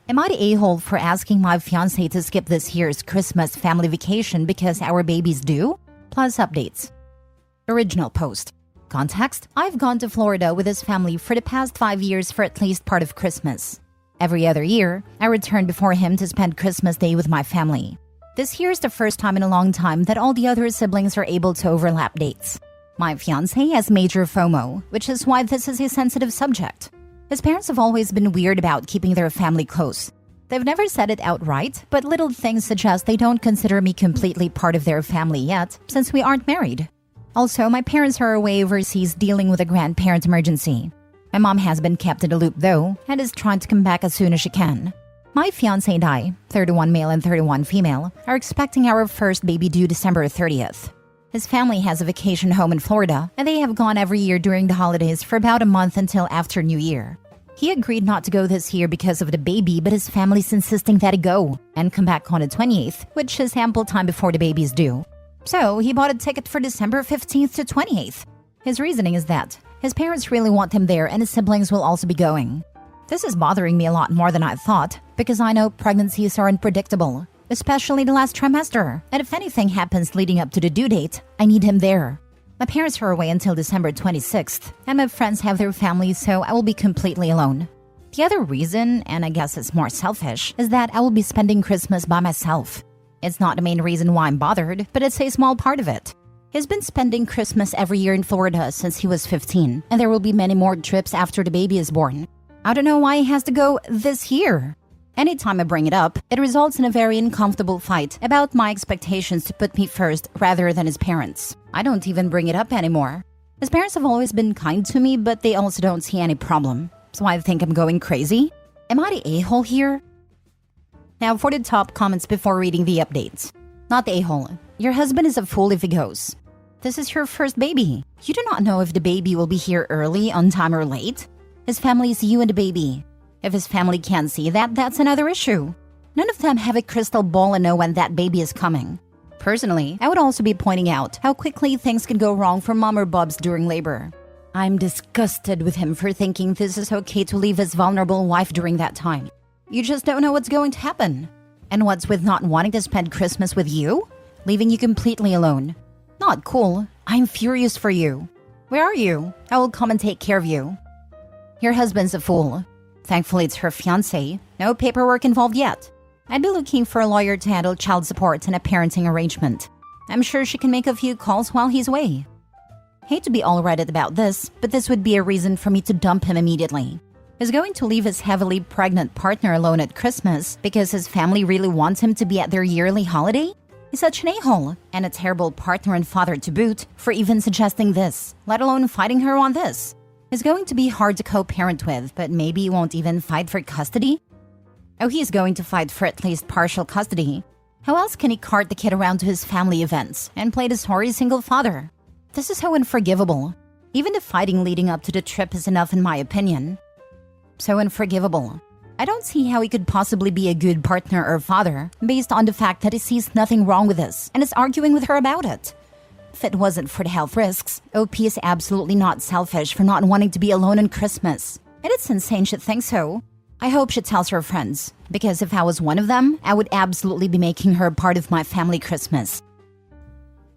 Am I the a-hole for asking my fiancé to skip this year's Christmas family vacation because our baby's due? Plus updates. Original post. Context: I've gone to Florida with his family for the past 5 years for at least part of Christmas. Every other year, I return before him to spend Christmas Day with my family. This year is the first time in a long time that all the other siblings are able to overlap dates. My fiancé has major FOMO, which is why this is a sensitive subject. His parents have always been weird about keeping their family close. They've never said it outright, but little things suggest they don't consider me completely part of their family yet, since we aren't married. Also, my parents are away overseas dealing with a grandparent emergency. My mom has been kept in the loop though, and is trying to come back as soon as she can. My fiancé and I, 31 male and 31 female, are expecting our first baby due December 30th. His family has a vacation home in Florida, and they have gone every year during the holidays for about a month until after New Year. He agreed not to go this year because of the baby, but his family's insisting that he go and come back on the 28th, which is ample time before the baby is due. So he bought a ticket for December 15th to 28th. His reasoning is that his parents really want him there and his siblings will also be going. This is bothering me a lot more than I thought, because I know pregnancies are unpredictable, especially the last trimester, and if anything happens leading up to the due date, I need him there. My parents are away until December 26th, and my friends have their families, so I will be completely alone. The other reason, and I guess it's more selfish, is that I will be spending Christmas by myself. It's not the main reason why I'm bothered, but it's a small part of it. He's been spending Christmas every year in Florida since he was 15, and there will be many more trips after the baby is born. I don't know why he has to go this year. Anytime I bring it up, it results in a very uncomfortable fight about my expectations to put me first rather than his parents. I don't even bring it up anymore. His parents have always been kind to me, but they also don't see any problem. So I think I'm going crazy? Am I the a-hole here? Now for the top comments before reading the updates. Not the a-hole. Your husband is a fool if he goes. This is your first baby. You do not know if the baby will be here early, on time, or late. His family is you and the baby. If his family can't see that, that's another issue. None of them have a crystal ball and know when that baby is coming. Personally, I would also be pointing out how quickly things can go wrong for mom or bubs during labor. I'm disgusted with him for thinking this is okay to leave his vulnerable wife during that time. You just don't know what's going to happen. And what's with not wanting to spend Christmas with you? Leaving you completely alone. Not cool. I'm furious for you. Where are you? I will come and take care of you. Your husband's a fool. Thankfully, it's her fiancé. No paperwork involved yet. I'd be looking for a lawyer to handle child support and a parenting arrangement. I'm sure she can make a few calls while he's away. Hate to be all Reddit about this, but this would be a reason for me to dump him immediately. He's going to leave his heavily pregnant partner alone at Christmas because his family really wants him to be at their yearly holiday? He's such an a-hole, and a terrible partner and father to boot, for even suggesting this, let alone fighting her on this. He's going to be hard to co-parent with, but maybe he won't even fight for custody? Oh, he's going to fight for at least partial custody. How else can he cart the kid around to his family events and play the sorry single father? This is so unforgivable. Even the fighting leading up to the trip is enough in my opinion. So unforgivable. I don't see how he could possibly be a good partner or father based on the fact that he sees nothing wrong with this and is arguing with her about it. If it wasn't for the health risks, OP is absolutely not selfish for not wanting to be alone on Christmas. And it's insane she'd think so. I hope she tells her friends, because if I was one of them, I would absolutely be making her part of my family Christmas.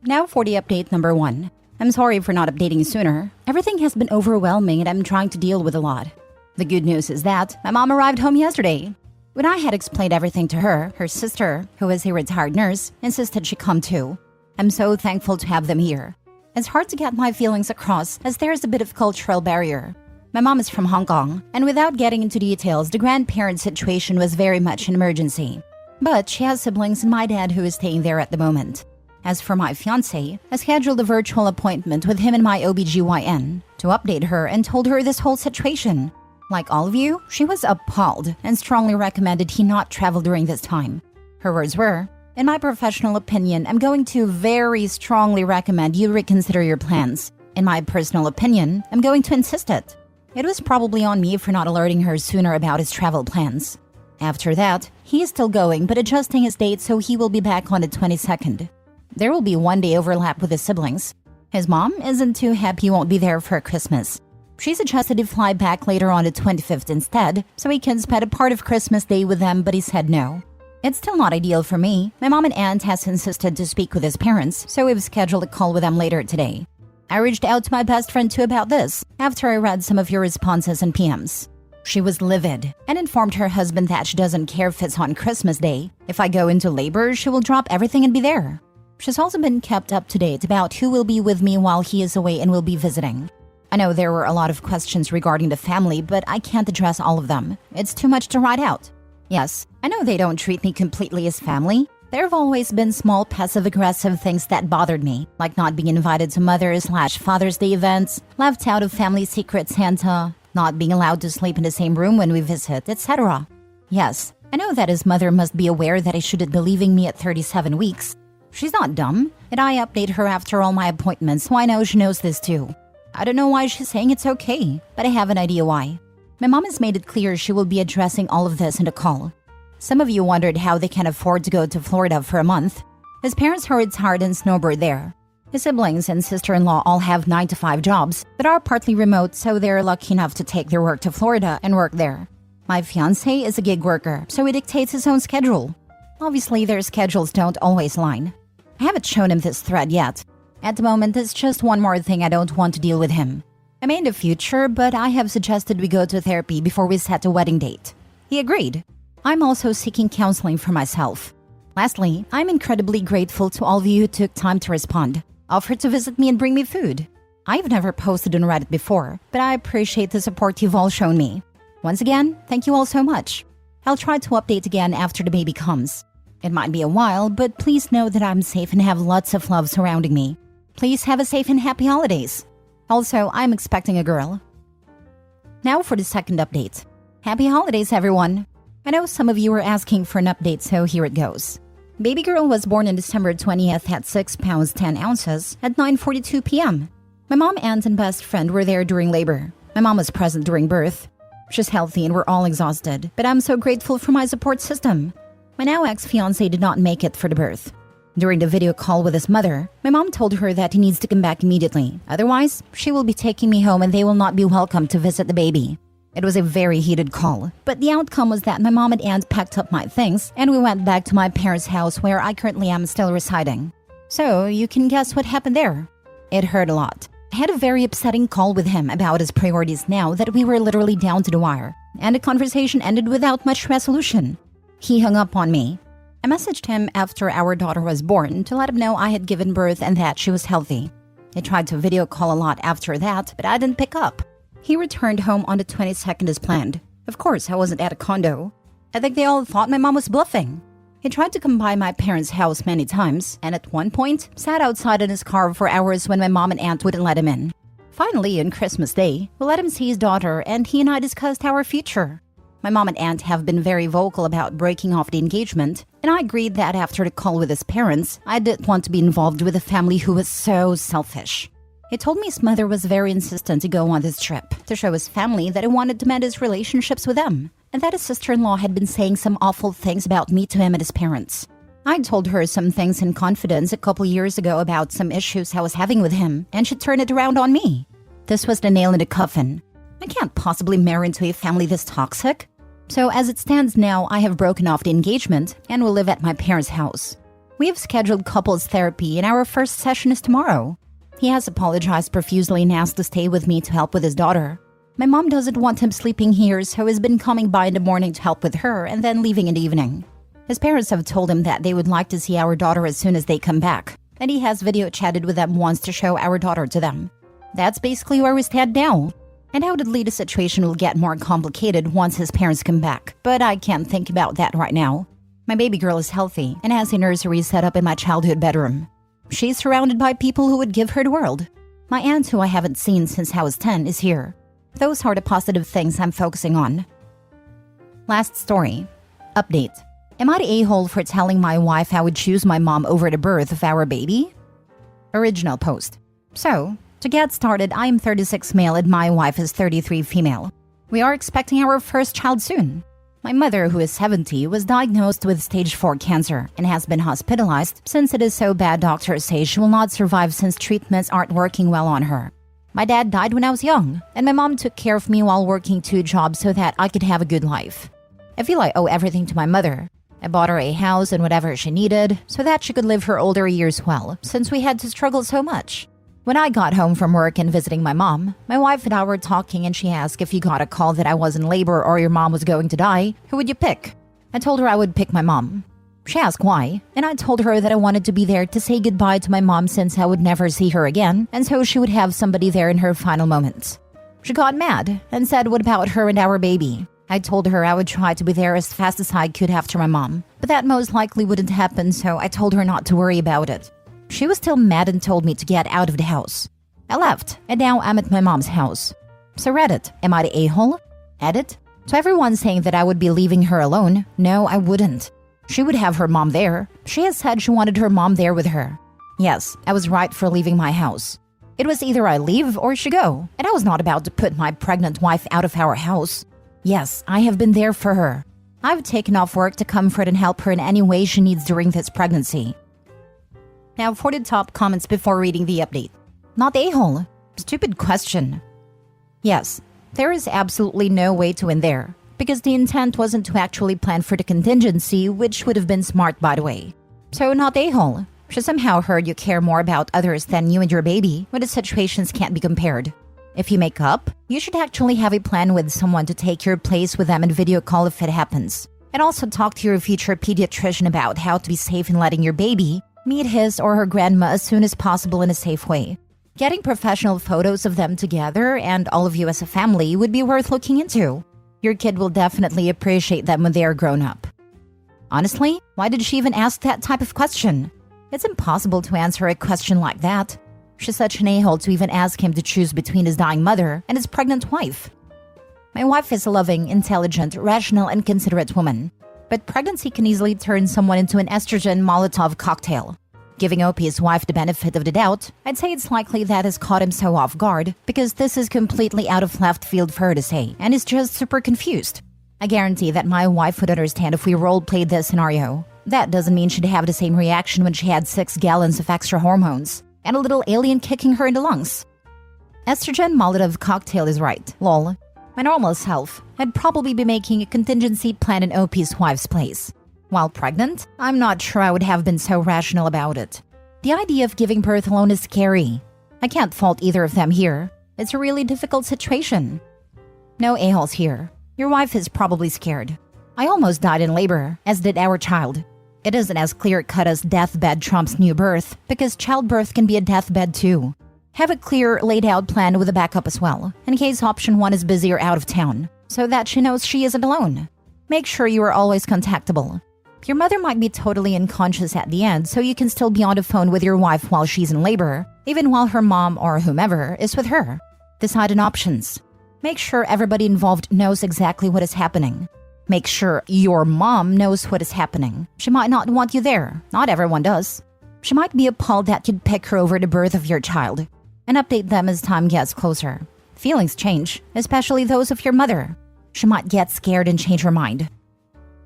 Now for the update number 1. I'm sorry for not updating sooner. Everything has been overwhelming and I'm trying to deal with a lot. The good news is that my mom arrived home yesterday. When I had explained everything to her, her sister, who is a retired nurse, insisted she come too. I'm so thankful to have them here. It's hard to get my feelings across as there's a bit of cultural barrier. My mom is from Hong Kong, and without getting into details, the grandparent situation was very much an emergency. But she has siblings and my dad who is staying there at the moment. As for my fiancé, I scheduled a virtual appointment with him and my OBGYN to update her and told her this whole situation. Like all of you, she was appalled and strongly recommended he not travel during this time. Her words were, "In my professional opinion, I'm going to very strongly recommend you reconsider your plans. In my personal opinion, I'm going to insist it." It was probably on me for not alerting her sooner about his travel plans. After that, he is still going but adjusting his date so he will be back on the 22nd. There will be one day overlap with his siblings. His mom isn't too happy he won't be there for Christmas. She suggested he fly back later on the 25th instead, so he can spend a part of Christmas Day with them, but he said no. It's still not ideal for me. My mom and aunt has insisted to speak with his parents, so we've scheduled a call with them later today. I reached out to my best friend too about this, after I read some of your responses and PMs. She was livid and informed her husband that she doesn't care if it's on Christmas Day. If I go into labor, she will drop everything and be there. She's also been kept up to date about who will be with me while he is away and will be visiting. I know there were a lot of questions regarding the family, but I can't address all of them. It's too much to write out. Yes, I know they don't treat me completely as family. There have always been small passive-aggressive things that bothered me, like not being invited to Mother's/Father's Day events, left out of family secret Santa, not being allowed to sleep in the same room when we visit, etc. Yes, I know that his mother must be aware that he shouldn't be leaving me at 37 weeks. She's not dumb, and I update her after all my appointments, so I know she knows this too. I don't know why she's saying it's okay, but I have an idea why. My mom has made it clear she will be addressing all of this in the call. Some of you wondered how they can afford to go to Florida for a month. His parents worked hard and snowbird there. His siblings and sister-in-law all have 9-to-5 jobs, but are partly remote, so they're lucky enough to take their work to Florida and work there. My fiancé is a gig worker, so he dictates his own schedule. Obviously, their schedules don't always align. I haven't shown him this thread yet. At the moment, it's just one more thing I don't want to deal with him. I may in the future, but I have suggested we go to therapy before we set a wedding date. He agreed. I'm also seeking counseling for myself. Lastly, I'm incredibly grateful to all of you who took time to respond, offered to visit me and bring me food. I've never posted on Reddit before, but I appreciate the support you've all shown me. Once again, thank you all so much. I'll try to update again after the baby comes. It might be a while, but please know that I'm safe and have lots of love surrounding me. Please have a safe and happy holidays. Also, I'm expecting a girl. Now for the second update. Happy holidays, everyone. I know some of you were asking for an update, so here it goes. Baby girl was born on December 20th at 6 pounds 10 ounces at 9:42 p.m. My mom, aunt, and best friend were there during labor. My mom was present during birth. She's healthy and we're all exhausted, but I'm so grateful for my support system. My now ex-fiancé did not make it for the birth. During the video call with his mother, my mom told her that he needs to come back immediately. Otherwise, she will be taking me home and they will not be welcome to visit the baby. It was a very heated call, but the outcome was that my mom and aunt packed up my things and we went back to my parents' house where I currently am still residing. So, you can guess what happened there. It hurt a lot. I had a very upsetting call with him about his priorities now that we were literally down to the wire, and the conversation ended without much resolution. He hung up on me. I messaged him after our daughter was born to let him know I had given birth and that she was healthy. He tried to video call a lot after that, but I didn't pick up. He returned home on the 22nd as planned. Of course, I wasn't at a condo. I think they all thought my mom was bluffing. He tried to come by my parents' house many times, and at one point, sat outside in his car for hours when my mom and aunt wouldn't let him in. Finally, on Christmas Day, we let him see his daughter, and he and I discussed our future. My mom and aunt have been very vocal about breaking off the engagement, and I agreed that after the call with his parents, I didn't want to be involved with a family who was so selfish. He told me his mother was very insistent to go on this trip, to show his family that he wanted to mend his relationships with them, and that his sister-in-law had been saying some awful things about me to him and his parents. I told her some things in confidence a couple years ago about some issues I was having with him, and she turned it around on me. This was the nail in the coffin. I can't possibly marry into a family this toxic. So as it stands now, I have broken off the engagement and will live at my parents' house. We have scheduled couples therapy and our first session is tomorrow. He has apologized profusely and asked to stay with me to help with his daughter. My mom doesn't want him sleeping here, so he's been coming by in the morning to help with her and then leaving in the evening. His parents have told him that they would like to see our daughter as soon as they come back, and he has video chatted with them once to show our daughter to them. That's basically where we stand now. Undoubtedly, the situation will get more complicated once his parents come back, but I can't think about that right now. My baby girl is healthy and has a nursery set up in my childhood bedroom. She's surrounded by people who would give her the world. My aunt, who I haven't seen since I was 10, is here. Those are the positive things I'm focusing on. Last story. Update. Am I the a-hole for telling my wife I would choose my mom over the birth of our baby? Original post. So, to get started, I am 36 male and my wife is 33 female. We are expecting our first child soon. My mother, who is 70, was diagnosed with stage 4 cancer and has been hospitalized since it is so bad doctors say she will not survive since treatments aren't working well on her. My dad died when I was young, and my mom took care of me while working 2 jobs so that I could have a good life. I feel I owe everything to my mother. I bought her a house and whatever she needed so that she could live her older years well, since we had to struggle so much. When I got home from work and visiting my mom, my wife and I were talking and she asked if you got a call that I was in labor or your mom was going to die, who would you pick? I told her I would pick my mom. She asked why, and I told her that I wanted to be there to say goodbye to my mom since I would never see her again, and so she would have somebody there in her final moments. She got mad and said, what about her and our baby? I told her I would try to be there as fast as I could after my mom, but that most likely wouldn't happen, so I told her not to worry about it. She was still mad and told me to get out of the house. I left, and now I'm at my mom's house. So Reddit, am I the a-hole? Edit? To everyone saying that I would be leaving her alone, no, I wouldn't. She would have her mom there. She has said she wanted her mom there with her. Yes, I was right for leaving my house. It was either I leave or she go, and I was not about to put my pregnant wife out of our house. Yes, I have been there for her. I've taken off work to comfort and help her in any way she needs during this pregnancy. Now for the top comments before reading the update. Not a-hole. Stupid question. Yes, there is absolutely no way to win there, because the intent wasn't to actually plan for the contingency, which would have been smart by the way. So not a-hole. She somehow heard you care more about others than you and your baby, when the situations can't be compared. If you make up, you should actually have a plan with someone to take your place with them and video call if it happens. And also talk to your future pediatrician about how to be safe in letting your baby meet his or her grandma as soon as possible in a safe way. Getting professional photos of them together and all of you as a family would be worth looking into. Your kid will definitely appreciate them when they are grown up. Honestly, why did she even ask that type of question? It's impossible to answer a question like that. She's such an a-hole to even ask him to choose between his dying mother and his pregnant wife. My wife is a loving, intelligent, rational, and considerate woman. But pregnancy can easily turn someone into an estrogen Molotov cocktail. Giving OP his wife the benefit of the doubt, I'd say it's likely that has caught him so off guard because this is completely out of left field for her to say and is just super confused. I guarantee that my wife would understand if we role-played this scenario. That doesn't mean she'd have the same reaction when she had 6 gallons of extra hormones and a little alien kicking her in the lungs. Estrogen Molotov cocktail is right, lol. My normal self, I'd probably be making a contingency plan in OP's wife's place. While pregnant, I'm not sure I would have been so rational about it. The idea of giving birth alone is scary. I can't fault either of them here. It's a really difficult situation. No a-holes here. Your wife is probably scared. I almost died in labor, as did our child. It isn't as clear-cut as deathbed trumps new birth, because childbirth can be a deathbed too. Have a clear, laid-out plan with a backup as well, in case option 1 is busy or out of town, so that she knows she isn't alone. Make sure you are always contactable. Your mother might be totally unconscious at the end, so you can still be on the phone with your wife while she's in labor, even while her mom or whomever is with her. Decide on options. Make sure everybody involved knows exactly what is happening. Make sure your mom knows what is happening. She might not want you there. Not everyone does. She might be appalled that you'd pick her over the birth of your child. And update them as time gets closer. Feelings change, especially those of your mother. She might get scared and change her mind.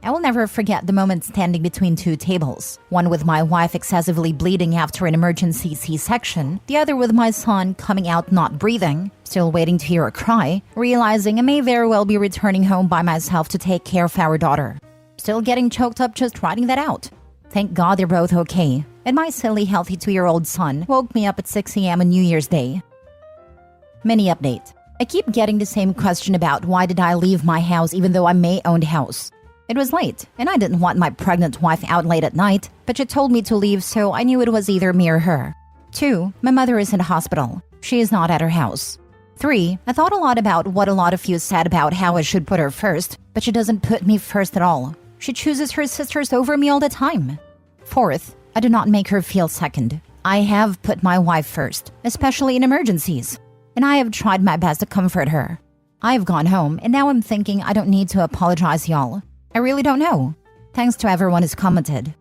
I will never forget the moment standing between 2 tables. One with my wife excessively bleeding after an emergency C-section, the other with my son coming out not breathing, still waiting to hear her cry, realizing I may very well be returning home by myself to take care of our daughter. Still getting choked up just writing that out. Thank God they're both okay, and my silly healthy 2-year-old son woke me up at 6 a.m. on New Year's Day. Mini update. I keep getting the same question about why did I leave my house even though I may own the house. It was late, and I didn't want my pregnant wife out late at night, but she told me to leave, so I knew it was either me or her. 2, my mother is in the hospital. She is not at her house. 3, I thought a lot about what a lot of you said about how I should put her first, but she doesn't put me first at all. She chooses her sisters over me all the time. 4th, I do not make her feel second. I have put my wife first, especially in emergencies, and I have tried my best to comfort her. I have gone home, and now I'm thinking I don't need to apologize, y'all. I really don't know. Thanks to everyone who's commented.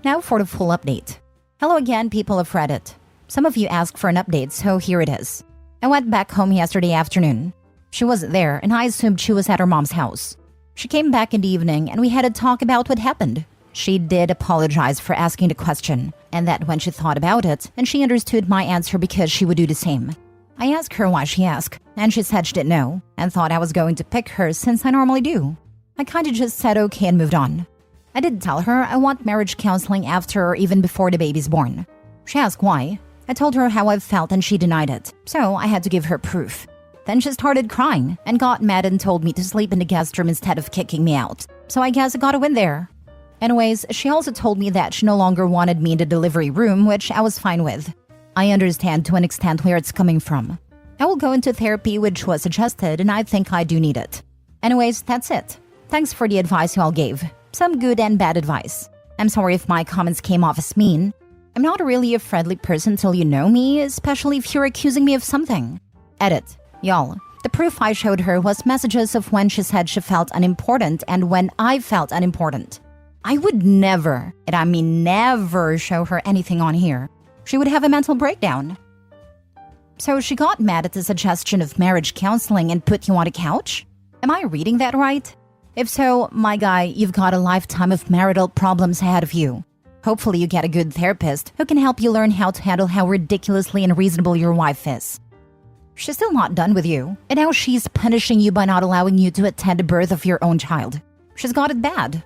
Now for the full update. Hello again, people of Reddit. Some of you asked for an update, so here it is. I went back home yesterday afternoon. She wasn't there, and I assumed she was at her mom's house. She came back in the evening, and we had a talk about what happened. She did apologize for asking the question, and that when she thought about it, and she understood my answer because she would do the same. I asked her why she asked, and she said she didn't know and thought I was going to pick her since I normally do. I kinda just said okay and moved on. I did tell her I want marriage counseling after or even before the baby's born. She asked why. I told her how I felt and she denied it, so I had to give her proof. Then she started crying and got mad and told me to sleep in the guest room instead of kicking me out. So I guess I got a win there. Anyways, she also told me that she no longer wanted me in the delivery room, which I was fine with. I understand to an extent where it's coming from. I will go into therapy, which was suggested, and I think I do need it. Anyways, that's it. Thanks for the advice you all gave. Some good and bad advice. I'm sorry if my comments came off as mean. I'm not really a friendly person till you know me, especially if you're accusing me of something. Edit. Y'all, the proof I showed her was messages of when she said she felt unimportant and when I felt unimportant. I would never, and I mean never, show her anything on here. She would have a mental breakdown. So she got mad at the suggestion of marriage counseling and put you on a couch? Am I reading that right? If so, my guy, you've got a lifetime of marital problems ahead of you. Hopefully you get a good therapist who can help you learn how to handle how ridiculously unreasonable your wife is. She's still not done with you, and now she's punishing you by not allowing you to attend the birth of your own child. She's got it bad.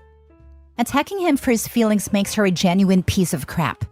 Attacking him for his feelings makes her a genuine piece of crap.